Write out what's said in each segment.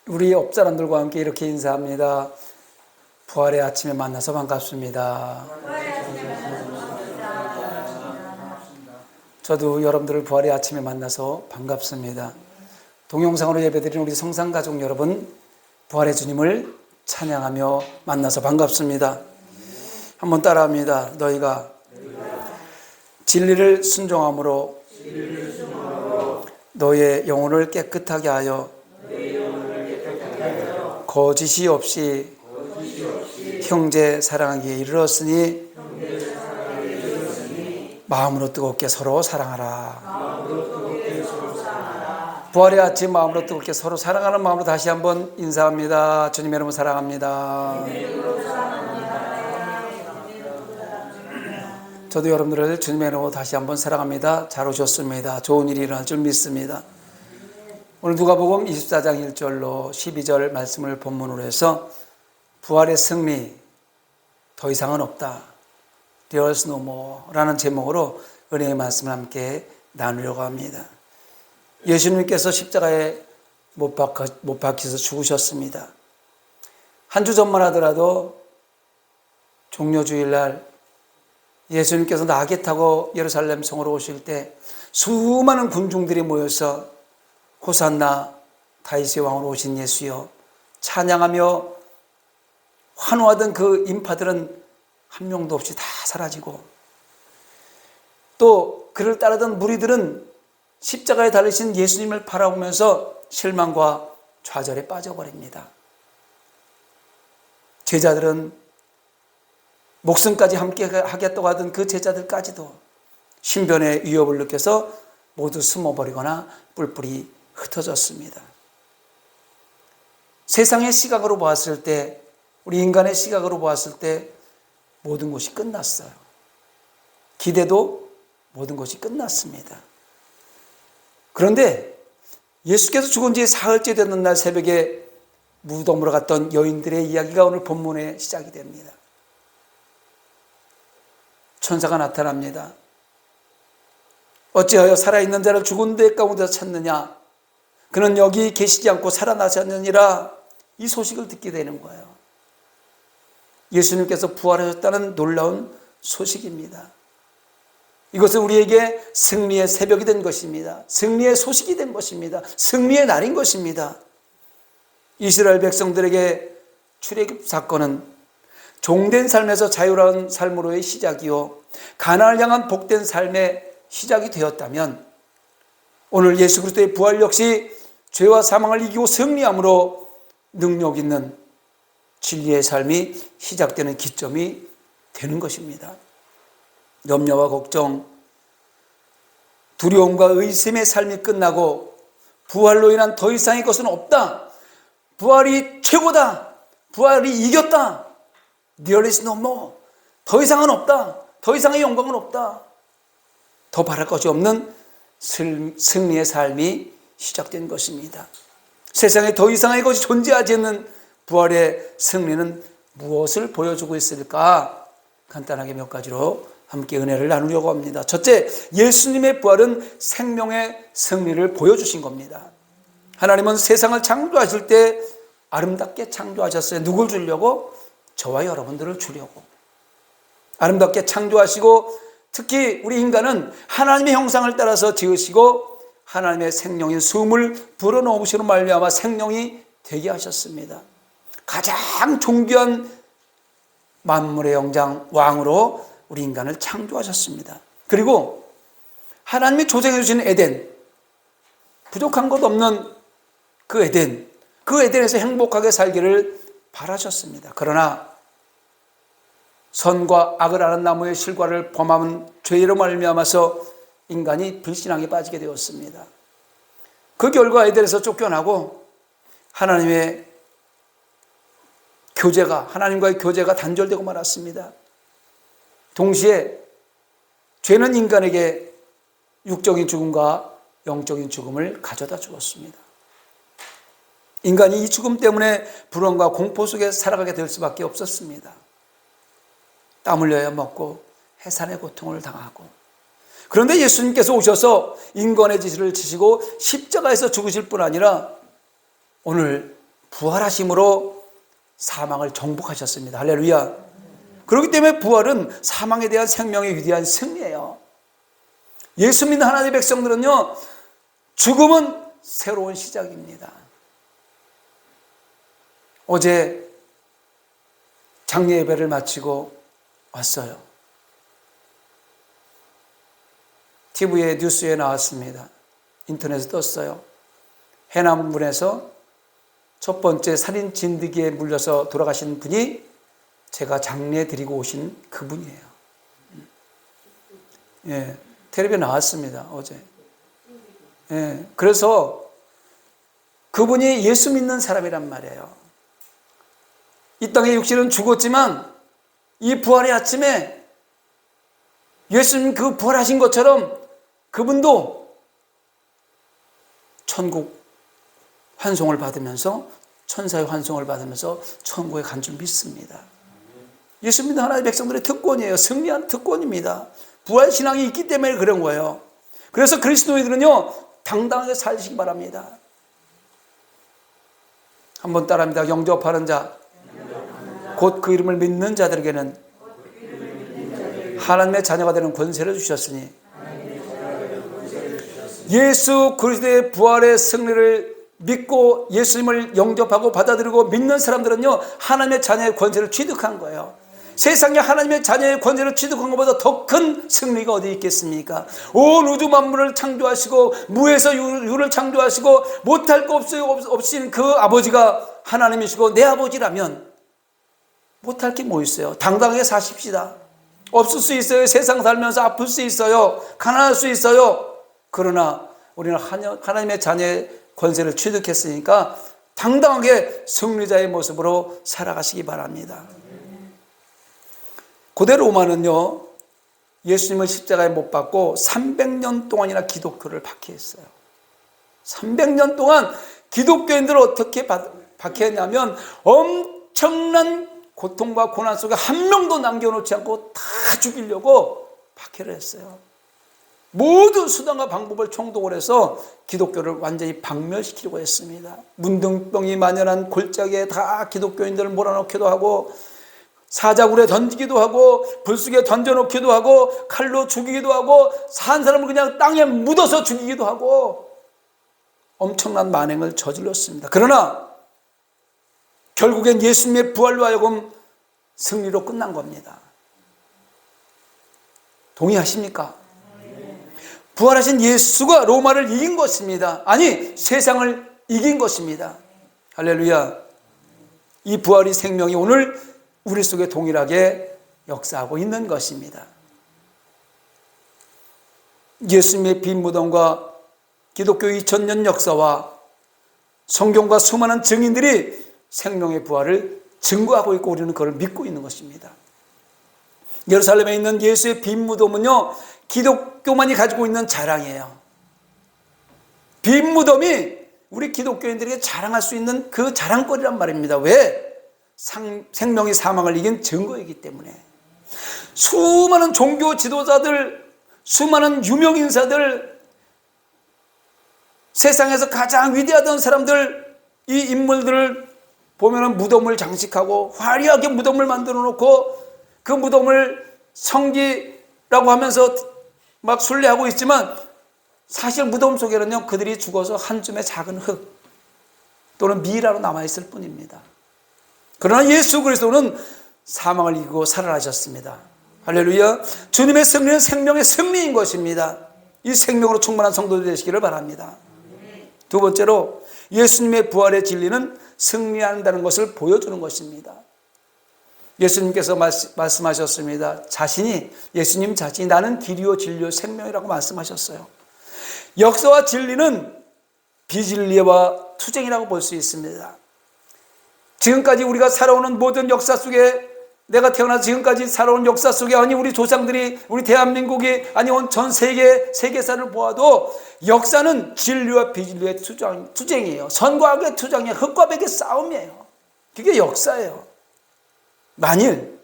우리 옆 사람들과 함께 이렇게 인사합니다. 부활의 아침에 만나서 반갑습니다. 저도 여러분들을 부활의 아침에 만나서 반갑습니다. 동영상으로 예배드리는 우리 성상가족 여러분, 부활의 주님을 찬양하며 만나서 반갑습니다. 한번 따라합니다. 너희가 진리를 순종함으로 너의 영혼을 깨끗하게 하여 거짓이 없이 형제 사랑하기에 이르렀으니 마음으로 뜨겁게 서로 사랑하라. 부활의 아침 마음으로 뜨겁게 서로 사랑하는 마음으로 다시 한번 인사합니다. 주님 여러분 사랑합니다. 저도 여러분들을 주님의 이름으로 다시 한번 사랑합니다. 잘 오셨습니다. 좋은 일이 일어날 줄 믿습니다. 오늘 누가복음 24장 1절로 12절 말씀을 본문으로 해서 부활의 승리, 더 이상은 없다, There's no more 라는 제목으로 은혜의 말씀을 함께 나누려고 합니다. 예수님께서 십자가에 못 박혀서 죽으셨습니다. 한 주 전만 하더라도 종려주일날 예수님께서 나귀 타고 예루살렘 성으로 오실 때 수많은 군중들이 모여서 호산나 다윗의 왕으로 오신 예수여 찬양하며 환호하던 그 인파들은 한 명도 없이 다 사라지고, 또 그를 따르던 무리들은 십자가에 달리신 예수님을 바라보면서 실망과 좌절에 빠져버립니다. 제자들은 목숨까지 함께 하겠다고 하던 그 제자들까지도 신변의 위협을 느껴서 모두 숨어버리거나 뿔뿔이 흩어졌습니다. 세상의 시각으로 보았을 때, 우리 인간의 시각으로 보았을 때 모든 것이 끝났어요. 기대도 모든 것이 끝났습니다. 그런데 예수께서 죽은 지 사흘째 되는 날 새벽에 무덤으로 갔던 여인들의 이야기가 오늘 본문에 시작이 됩니다. 천사가 나타납니다. 어찌하여 살아있는 자를 죽은 데 가운데서 찾느냐? 그는 여기 계시지 않고 살아나셨느니라. 이 소식을 듣게 되는 거예요. 예수님께서 부활하셨다는 놀라운 소식입니다. 이것은 우리에게 승리의 새벽이 된 것입니다. 승리의 소식이 된 것입니다. 승리의 날인 것입니다. 이스라엘 백성들에게 출애굽 사건은 종된 삶에서 자유로운 삶으로의 시작이요, 가나안을 향한 복된 삶의 시작이 되었다면, 오늘 예수 그리스도의 부활 역시 죄와 사망을 이기고 승리함으로 능력 있는 진리의 삶이 시작되는 기점이 되는 것입니다. 염려와 걱정, 두려움과 의심의 삶이 끝나고 부활로 인한 더 이상의 것은 없다, 부활이 최고다, 부활이 이겼다, There is no more, 더 이상은 없다, 더 이상의 영광은 없다, 더 바랄 것이 없는 승리의 삶이 시작된 것입니다. 세상에 더 이상의 것이 존재하지 않는 부활의 승리는 무엇을 보여주고 있을까? 간단하게 몇 가지로 함께 은혜를 나누려고 합니다. 첫째, 예수님의 부활은 생명의 승리를 보여주신 겁니다. 하나님은 세상을 창조하실 때 아름답게 창조하셨어요. 누굴 주려고? 저와 여러분들을 주려고. 아름답게 창조하시고, 특히 우리 인간은 하나님의 형상을 따라서 지으시고 하나님의 생명인 숨을 불어넣으시는 말미암아 생명이 되게 하셨습니다. 가장 존귀한 만물의 영장 왕으로 우리 인간을 창조하셨습니다. 그리고 하나님이 조성해 주신 에덴, 부족한 것 없는 그 에덴에서 행복하게 살기를 바라셨습니다. 그러나 선과 악을 아는 나무의 실과를 범하는 죄로 말미암아서 인간이 불신앙에 빠지게 되었습니다. 그 결과 에덴에서 쫓겨나고 하나님과의 교제가 단절되고 말았습니다. 동시에 죄는 인간에게 육적인 죽음과 영적인 죽음을 가져다 주었습니다. 인간이 이 죽음 때문에 불안과 공포 속에 살아가게 될 수밖에 없었습니다. 땀 흘려야 먹고 해산의 고통을 당하고, 그런데 예수님께서 오셔서 인권의 지시를 지시고 십자가에서 죽으실 뿐 아니라 오늘 부활하심으로 사망을 정복하셨습니다. 할렐루야. 그렇기 때문에 부활은 사망에 대한 생명의 위대한 승리예요. 예수 믿는 하나님의 백성들은요, 죽음은 새로운 시작입니다. 어제 장례 예배를 마치고 왔어요. TV에 뉴스에 나왔습니다. 인터넷에 떴어요. 해남군에서 첫 번째 살인 진드기에 물려서 돌아가신 분이 제가 장례 드리고 오신 그분이에요. 예, 텔레비에 나왔습니다. 어제. 예, 그래서 그분이 예수 믿는 사람이란 말이에요. 이 땅의 육신은 죽었지만 이 부활의 아침에 예수님 그 부활하신 것처럼 그분도 천국 환송을 받으면서 천사의 환송을 받으면서 천국에 간 줄 믿습니다. 예수 믿는 하나님의 백성들의 특권이에요. 승리한 특권입니다. 부활신앙이 있기 때문에 그런 거예요. 그래서 그리스도인들은요, 당당하게 살시기 바랍니다. 한번 따라합니다. 영접하는 자, 곧 그 이름을 믿는 자들에게는 하나님의 자녀가 되는 권세를 주셨으니, 예수 그리스도의 부활의 승리를 믿고 예수님을 영접하고 받아들이고 믿는 사람들은요, 하나님의 자녀의 권세를 취득한 거예요. 세상에 하나님의 자녀의 권세를 취득한 것보다 더 큰 승리가 어디 있겠습니까? 온 우주 만물을 창조하시고 무에서 유를 창조하시고 못할 거 없으신 그 아버지가 하나님이시고 내 아버지라면 못할 게 뭐 있어요? 당당하게 사십시다. 없을 수 있어요. 세상 살면서 아플 수 있어요. 가난할 수 있어요. 그러나 우리는 하나님의 자녀의 권세를 취득했으니까 당당하게 승리자의 모습으로 살아가시기 바랍니다. 고대 로마는요, 예수님을 십자가에 못 박고 300년 동안이나 기독교를 박해했어요. 300년 동안 기독교인들을 어떻게 박해했냐면 엄청난 고통과 고난 속에 한 명도 남겨놓지 않고 다 죽이려고 박해를 했어요. 모든 수단과 방법을 총동을 해서 기독교를 완전히 박멸시키려고 했습니다. 문둥병이 만연한 골짜기에 다 기독교인들을 몰아넣기도 하고 사자굴에 던지기도 하고 불쑥에 던져놓기도 하고 칼로 죽이기도 하고 산 사람을 그냥 땅에 묻어서 죽이기도 하고 엄청난 만행을 저질렀습니다. 그러나 결국엔 예수님의 부활로 하여금 승리로 끝난 겁니다. 동의하십니까? 부활하신 예수가 로마를 이긴 것입니다. 아니, 세상을 이긴 것입니다. 할렐루야. 이 부활의 생명이 오늘 우리 속에 동일하게 역사하고 있는 것입니다. 예수님의 빈 무덤과 기독교 2000년 역사와 성경과 수많은 증인들이 생명의 부활을 증거하고 있고 우리는 그걸 믿고 있는 것입니다. 예루살렘에 있는 예수의 빈 무덤은요, 기독교만이 가지고 있는 자랑이에요. 빈 무덤이 우리 기독교인들에게 자랑할 수 있는 그 자랑거리란 말입니다. 왜? 생명이 사망을 이긴 증거이기 때문에. 수많은 종교 지도자들, 수많은 유명 인사들, 세상에서 가장 위대하던 사람들, 이 인물들을 보면은 무덤을 장식하고 화려하게 무덤을 만들어 놓고 그 무덤을 성지라고 하면서 막 순례하고 있지만 사실 무덤 속에는요, 그들이 죽어서 한 줌의 작은 흙 또는 미라로 남아있을 뿐입니다. 그러나 예수 그리스도는 사망을 이기고 살아나셨습니다. 할렐루야. 주님의 승리는 생명의 승리인 것입니다. 이 생명으로 충만한 성도들 되시기를 바랍니다. 두 번째로 예수님의 부활의 진리는 승리한다는 것을 보여주는 것입니다. 예수님께서 말씀하셨습니다. 예수님 자신이 나는 길이요 진리요 생명이라고 말씀하셨어요. 역사와 진리는 비진리와 투쟁이라고 볼 수 있습니다. 지금까지 우리가 살아오는 모든 역사 속에, 내가 태어나 지금까지 살아온 역사 속에, 아니 우리 조상들이, 우리 대한민국이, 아니 전 세계사를 보아도 역사는 진리와 비진리의 투쟁이에요. 선과 악의 투쟁이에요. 흙과 백의 싸움이에요. 그게 역사예요. 만일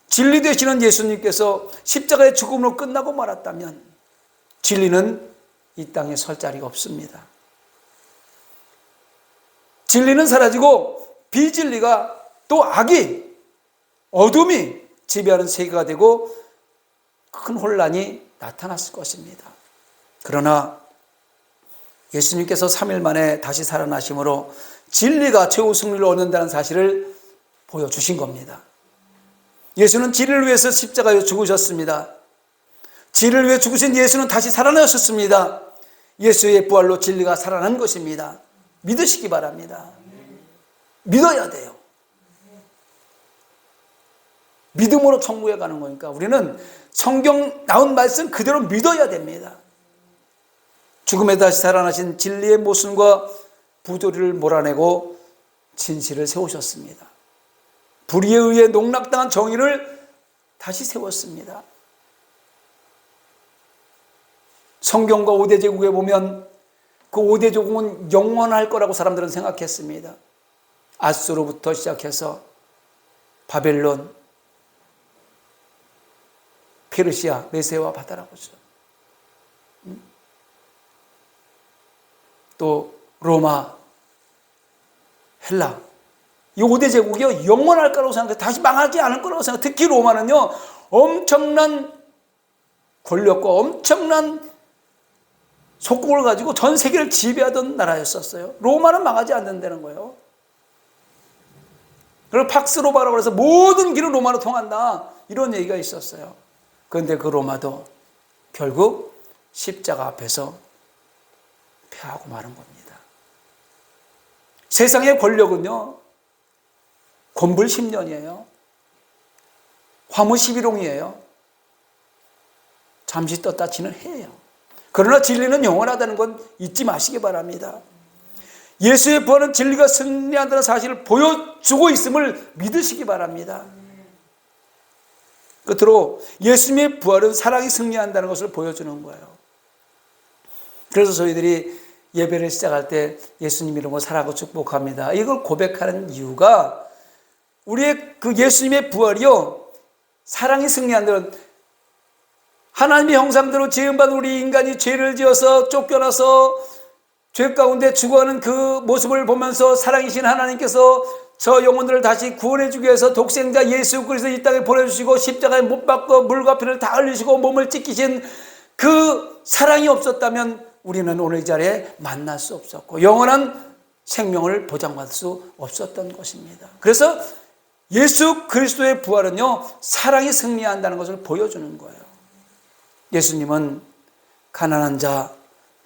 진리 되시는 예수님께서 십자가의 죽음으로 끝나고 말았다면 진리는 이 땅에 설 자리가 없습니다. 진리는 사라지고 비진리가 또 악이, 어둠이 지배하는 세계가 되고 큰 혼란이 나타났을 것입니다. 그러나 예수님께서 3일 만에 다시 살아나심으로 진리가 최후 승리를 얻는다는 사실을 보여주신 겁니다. 예수는 진리를 위해서 십자가에 죽으셨습니다. 진리를 위해 죽으신 예수는 다시 살아나셨습니다. 예수의 부활로 진리가 살아난 것입니다. 믿으시기 바랍니다. 믿어야 돼요. 믿음으로 천국에 가는 거니까 우리는 성경 나온 말씀 그대로 믿어야 됩니다. 죽음에 다시 살아나신 진리의 모순과 부조리를 몰아내고 진실을 세우셨습니다. 불의에 의해 농락당한 정의를 다시 세웠습니다. 성경과 5대 제국에 보면 그 5대 제국은 영원할 거라고 사람들은 생각했습니다. 아수로부터 시작해서 바벨론, 페르시아, 메세와 바다라고죠. 또 로마, 헬라, 이 5대 제국이 영원할 거라고 생각해요. 다시 망하지 않을 거라고 생각해요. 특히 로마는요, 엄청난 권력과 엄청난 속국을 가지고 전 세계를 지배하던 나라였었어요. 로마는 망하지 않는다는 거예요. 그리고 팍스 로마라고 해서 모든 길은 로마로 통한다, 이런 얘기가 있었어요. 그런데 그 로마도 결국 십자가 앞에서 패하고 마는 겁니다. 세상의 권력은요, 권불 10년이에요. 화무 11홍이에요. 잠시 떴다 치는 해예요. 그러나 진리는 영원하다는 건 잊지 마시기 바랍니다. 예수의 부활은 진리가 승리한다는 사실을 보여주고 있음을 믿으시기 바랍니다. 끝으로 예수님의 부활은 사랑이 승리한다는 것을 보여주는 거예요. 그래서 저희들이 예배를 시작할 때 예수님 이름으로 사랑하고 축복합니다, 이걸 고백하는 이유가 우리의 그 예수님의 부활이요, 사랑이 승리한다는, 하나님의 형상대로 지음받은 우리 인간이 죄를 지어서 쫓겨나서 죄 가운데 죽어가는 그 모습을 보면서 사랑이신 하나님께서 저 영혼들을 다시 구원해 주기 위해서 독생자 예수 그리스도 이 땅에 보내주시고 십자가에 못 박고 물과 피를 다 흘리시고 몸을 찢기신 그 사랑이 없었다면 우리는 오늘 이 자리에 만날 수 없었고 영원한 생명을 보장받을 수 없었던 것입니다. 그래서 예수 그리스도의 부활은요, 사랑이 승리한다는 것을 보여주는 거예요. 예수님은 가난한 자,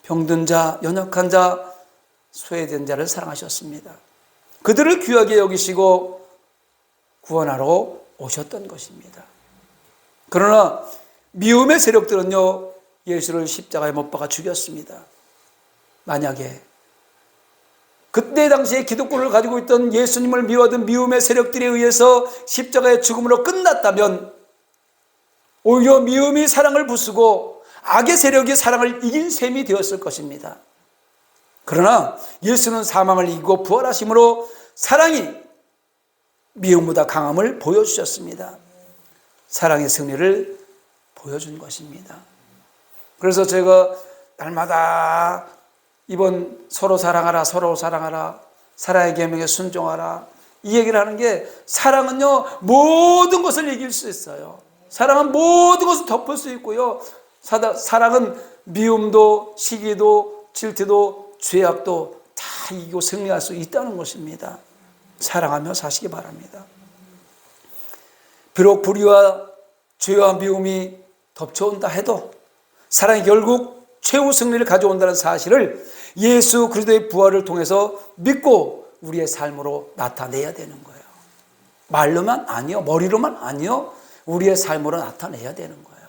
병든 자, 연약한 자, 소외된 자를 사랑하셨습니다. 그들을 귀하게 여기시고 구원하러 오셨던 것입니다. 그러나 미움의 세력들은요, 예수를 십자가에 못 박아 죽였습니다. 만약에 그때 당시에 기득권을 가지고 있던 예수님을 미워하던 미움의 세력들에 의해서 십자가의 죽음으로 끝났다면 오히려 미움이 사랑을 부수고 악의 세력이 사랑을 이긴 셈이 되었을 것입니다. 그러나 예수는 사망을 이기고 부활하심으로 사랑이 미움보다 강함을 보여주셨습니다. 사랑의 승리를 보여준 것입니다. 그래서 제가 날마다 이번 서로 사랑하라, 서로 사랑하라, 사랑의 계명에 순종하라, 이 얘기를 하는 게, 사랑은요 모든 것을 이길 수 있어요. 사랑은 모든 것을 덮을 수 있고요, 사랑은 미움도 시기도 질투도 죄악도 다 이기고 승리할 수 있다는 것입니다. 사랑하며 사시기 바랍니다. 비록 불의와 죄와 미움이 덮쳐온다 해도 사랑이 결국 최후 승리를 가져온다는 사실을 예수 그리스도의 부활을 통해서 믿고 우리의 삶으로 나타내야 되는 거예요. 말로만 아니요, 머리로만 아니요, 우리의 삶으로 나타내야 되는 거예요.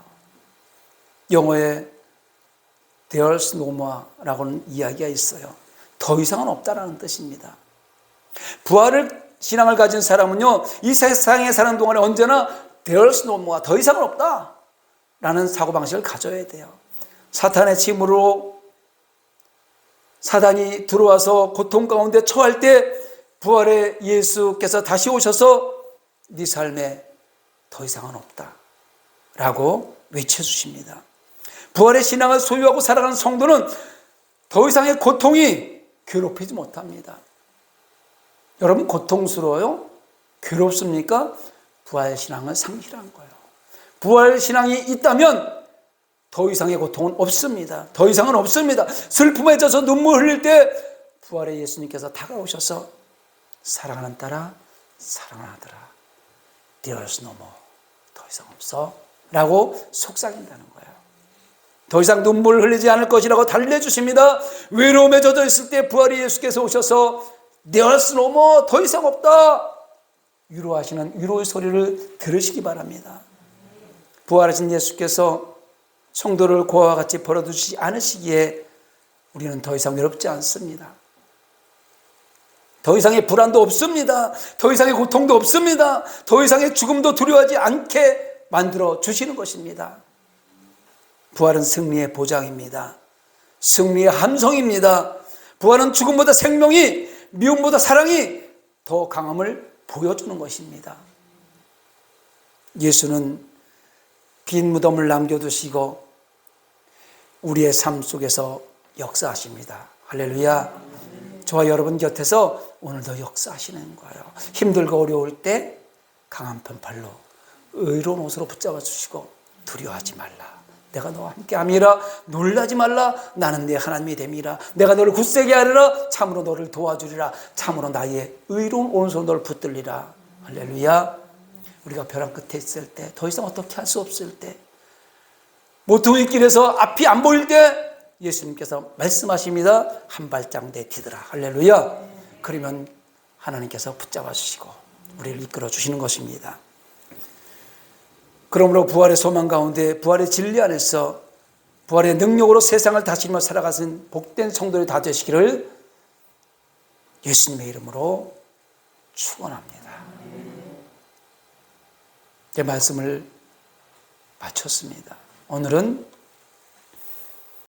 영어에 There's no more라고는 이야기가 있어요. 더 이상은 없다라는 뜻입니다. 부활을 신앙을 가진 사람은요, 이 세상에 사는 동안에 언제나 There's no more, 더 이상은 없다라는 사고방식을 가져야 돼요. 사탄의 침으로 사단이 들어와서 고통 가운데 처할 때 부활의 예수께서 다시 오셔서 네 삶에 더 이상은 없다라고 외쳐주십니다. 부활의 신앙을 소유하고 살아가는 성도는 더 이상의 고통이 괴롭히지 못합니다. 여러분 고통스러워요? 괴롭습니까? 부활신앙은 상실한 거예요. 부활신앙이 있다면 더 이상의 고통은 없습니다. 더 이상은 없습니다. 슬픔에 젖어 눈물 흘릴 때 부활의 예수님께서 다가오셔서 사랑하는 딸아, 사랑하는 아들아, There's no more. 더 이상 없어 라고 속삭인다는 거예요. 더 이상 눈물을 흘리지 않을 것이라고 달래주십니다. 외로움에 젖어 있을 때 부활의 예수께서 오셔서 There's no more. 더 이상 없다. 위로하시는 위로의 소리를 들으시기 바랍니다. 부활하신 예수께서 성도를 고아와 같이 버려두지 않으시기에 우리는 더 이상 외롭지 않습니다. 더 이상의 불안도 없습니다. 더 이상의 고통도 없습니다. 더 이상의 죽음도 두려워하지 않게 만들어 주시는 것입니다. 부활은 승리의 보장입니다. 승리의 함성입니다. 부활은 죽음보다 생명이, 미움보다 사랑이 더 강함을 보여주는 것입니다. 예수는 빈 무덤을 남겨두시고 우리의 삶 속에서 역사하십니다. 할렐루야. 저와 여러분 곁에서 오늘도 역사하시는 거예요. 힘들고 어려울 때 강한 편팔로 의로운 옷으로 붙잡아 주시고 두려워하지 말라. 내가 너와 함께 함이라. 놀라지 말라. 나는 네 하나님이 됨이라. 내가 너를 굳세게 하리라. 참으로 너를 도와주리라. 참으로 나의 의로운 오른손으로 너를 붙들리라. 할렐루야. 우리가 벼랑 끝에 있을 때, 더 이상 어떻게 할 수 없을 때, 모퉁이 길에서 앞이 안 보일 때 예수님께서 말씀하십니다. 한 발짝 내디더라. 할렐루야. 그러면 하나님께서 붙잡아 주시고 우리를 이끌어 주시는 것입니다. 그러므로 부활의 소망 가운데, 부활의 진리 안에서 부활의 능력으로 세상을 다스리며 살아가신 복된 성도들이 다 되시기를 예수님의 이름으로 축원합니다. 제 말씀을 마쳤습니다. 오늘은